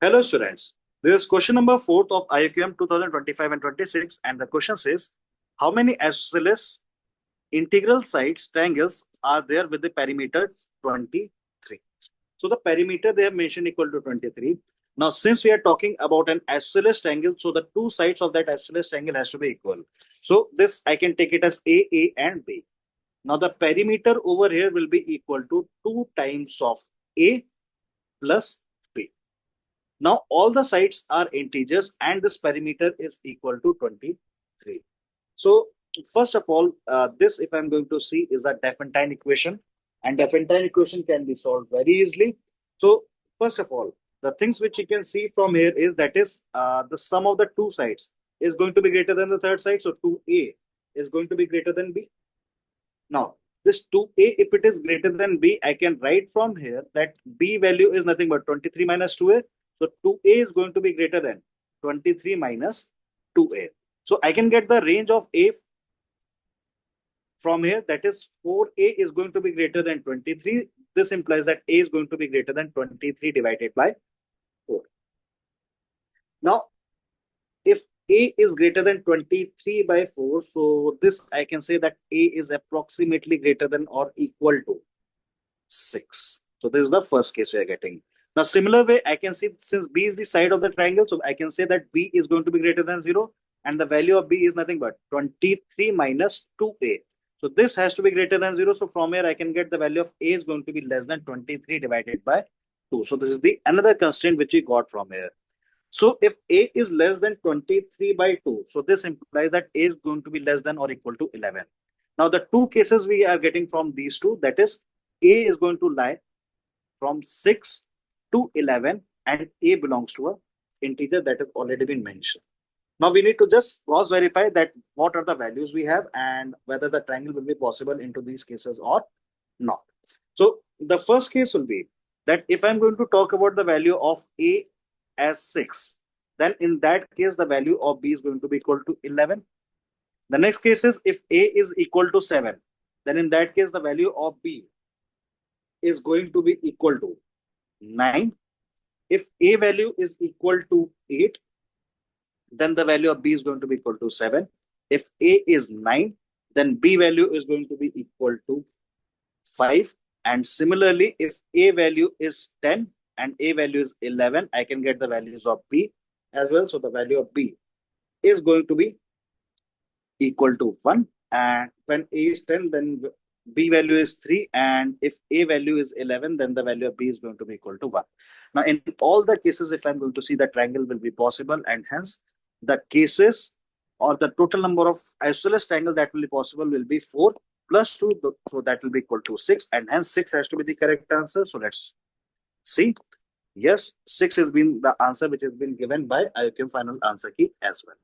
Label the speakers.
Speaker 1: Hello students, this is question number 4 of IOQM 2025 and 26 and the question says, how many isosceles integral sides triangles are there with the perimeter 23? So the perimeter they have mentioned equal to 23. Now since we are talking about an isosceles triangle, so the two sides of that isosceles triangle has to be equal. So this I can take it as A and B. Now the perimeter over here will be equal to 2 times of A plus B. Now all the sides are integers and this perimeter is equal to 23. So first of all, this if I'm going to see is a Diophantine equation, and Diophantine equation can be solved very easily. So first of all, the things which you can see from here is that is the sum of the two sides is going to be greater than the third side. So 2A is going to be greater than B. Now this 2A, if it is greater than B, I can write from here that B value is nothing but 23 minus 2A. So 2A is going to be greater than 23 minus 2A. So I can get the range of A from here, that is 4A is going to be greater than 23. This implies that A is going to be greater than 23 divided by 4. Now, if A is greater than 23 by 4, so this I can say that A is approximately greater than or equal to 6. So this is the first case we are getting. Now, similar way, I can see since B is the side of the triangle, so I can say that B is going to be greater than 0 and the value of B is nothing but 23 minus 2A. So this has to be greater than 0. So from here, I can get the value of A is going to be less than 23 divided by 2. So this is the another constraint which we got from here. So if A is less than 23 by 2, so this implies that A is going to be less than or equal to 11. Now the two cases we are getting from these two, that is A is going to lie from 6 to 11 and A belongs to a integer that has already been mentioned. Now we need to just cross verify that what are the values we have and whether the triangle will be possible into these cases or not. So the first case will be that if I'm going to talk about the value of A as 6, then in that case the value of B is going to be equal to 11. The next case is if A is equal to 7, then in that case the value of B is going to be equal to 9. If A value is equal to 8, then the value of B is going to be equal to 7. If A is 9, then B value is going to be equal to 5. And similarly, if A value is 10 and A value is 11, I can get the values of B as well. So the value of B is going to be equal to 1. And when A is 10, then B value is 3. And if A value is 11, then the value of B is going to be equal to 1. Now, in all the cases, if I'm going to see the triangle will be possible, and hence the cases or the total number of isosceles triangle that will be possible will be 4 plus 2. So that will be equal to 6. And hence 6 has to be the correct answer. So let's see. Yes, 6 has been the answer which has been given by IOQM final answer key as well.